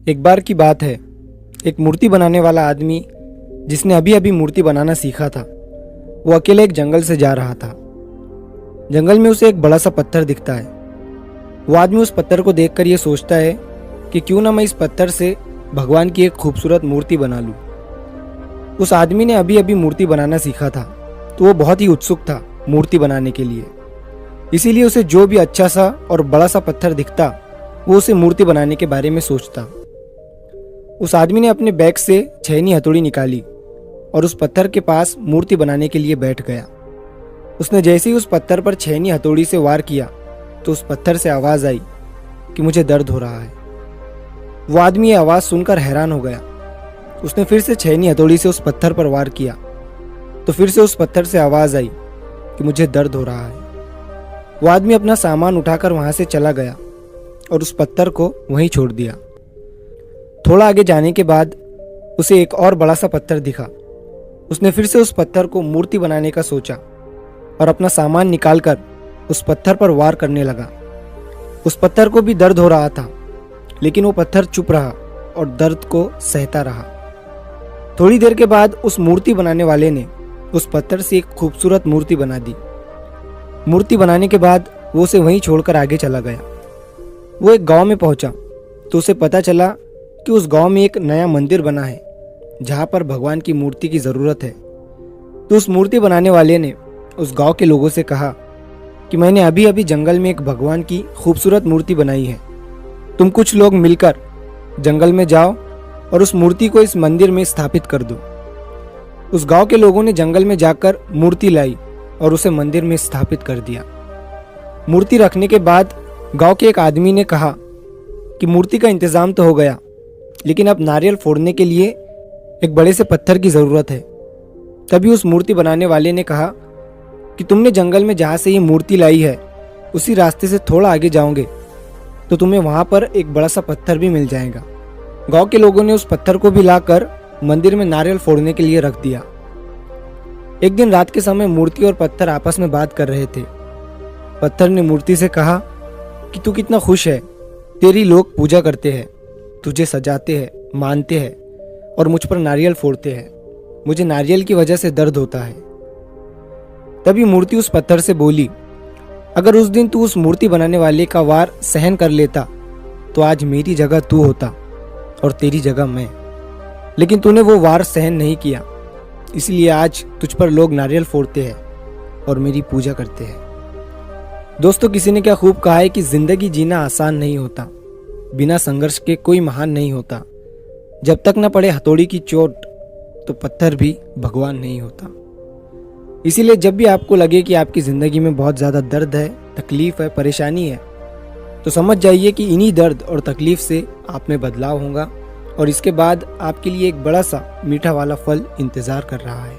एक बार की बात है, एक मूर्ति बनाने वाला आदमी जिसने अभी अभी मूर्ति बनाना सीखा था, वो अकेले एक जंगल से जा रहा था। जंगल में उसे एक बड़ा सा पत्थर दिखता है। वो आदमी उस पत्थर को देखकर ये सोचता है कि क्यों ना मैं इस पत्थर से भगवान की एक खूबसूरत मूर्ति बना लूं। उस आदमी ने अभी अभी मूर्ति बनाना सीखा था, तो वो बहुत ही उत्सुक था मूर्ति बनाने के लिए। इसीलिए उसे जो भी अच्छा सा और बड़ा सा पत्थर दिखता, वो उसे मूर्ति बनाने के बारे में सोचता। उस आदमी ने अपने बैग से छेनी हथौड़ी निकाली और उस पत्थर के पास मूर्ति बनाने के लिए बैठ गया। उसने जैसे ही उस पत्थर पर छेनी हथौड़ी से वार किया तो उस पत्थर से आवाज़ आई कि मुझे दर्द हो रहा है। वो आदमी ये आवाज़ सुनकर हैरान हो गया। उसने फिर से छेनी हथौड़ी से उस पत्थर पर वार किया तो फिर से उस पत्थर से आवाज़ आई कि मुझे दर्द हो रहा है। वो आदमी अपना सामान उठाकर वहाँ से चला गया और उस पत्थर को वहीं छोड़ दिया। थोड़ा आगे जाने के बाद उसे एक और बड़ा सा पत्थर दिखा। उसने फिर से उस पत्थर को मूर्ति बनाने का सोचा और अपना सामान निकालकर उस पत्थर पर वार करने लगा। उस पत्थर को भी दर्द हो रहा था, लेकिन वो पत्थर चुप रहा और दर्द को सहता रहा। थोड़ी देर के बाद उस मूर्ति बनाने वाले ने उस पत्थर से एक खूबसूरत मूर्ति बना दी। मूर्ति बनाने के बाद वो उसे वहीं छोड़कर आगे चला गया। वो एक गांव में पहुंचा तो उसे पता चला कि उस गांव में एक नया मंदिर बना है जहां पर भगवान की मूर्ति की ज़रूरत है। तो उस मूर्ति बनाने वाले ने उस गांव के लोगों से कहा कि मैंने अभी अभी जंगल में एक भगवान की खूबसूरत मूर्ति बनाई है। तुम कुछ लोग मिलकर जंगल में जाओ और उस मूर्ति को इस मंदिर में स्थापित कर दो। उस गांव के लोगों ने जंगल में जाकर मूर्ति लाई और उसे मंदिर में स्थापित कर दिया। मूर्ति रखने के बाद गांव के एक आदमी ने कहा कि मूर्ति का इंतजाम तो हो गया, लेकिन अब नारियल फोड़ने के लिए एक बड़े से पत्थर की ज़रूरत है। तभी उस मूर्ति बनाने वाले ने कहा कि तुमने जंगल में जहाँ से ये मूर्ति लाई है उसी रास्ते से थोड़ा आगे जाओगे तो तुम्हें वहाँ पर एक बड़ा सा पत्थर भी मिल जाएगा। गांव के लोगों ने उस पत्थर को भी लाकर मंदिर में नारियल फोड़ने के लिए रख दिया। एक दिन रात के समय मूर्ति और पत्थर आपस में बात कर रहे थे। पत्थर ने मूर्ति से कहा कि तू कितना खुश है, तेरी लोग पूजा करते हैं, तुझे सजाते हैं, मानते हैं और मुझ पर नारियल फोड़ते हैं। मुझे नारियल की वजह से दर्द होता है। तभी मूर्ति उस पत्थर से बोली, अगर उस दिन तू उस मूर्ति बनाने वाले का वार सहन कर लेता तो आज मेरी जगह तू होता और तेरी जगह मैं। लेकिन तूने वो वार सहन नहीं किया, इसलिए आज तुझ पर लोग नारियल फोड़ते हैं और मेरी पूजा करते हैं। दोस्तों, किसी ने क्या खूब कहा है कि जिंदगी जीना आसान नहीं होता, बिना संघर्ष के कोई महान नहीं होता। जब तक न पड़े हथौड़ी की चोट तो पत्थर भी भगवान नहीं होता। इसीलिए जब भी आपको लगे कि आपकी ज़िंदगी में बहुत ज़्यादा दर्द है, तकलीफ़ है, परेशानी है, तो समझ जाइए कि इन्हीं दर्द और तकलीफ़ से आप में बदलाव होगा और इसके बाद आपके लिए एक बड़ा सा मीठा वाला फल इंतज़ार कर रहा है।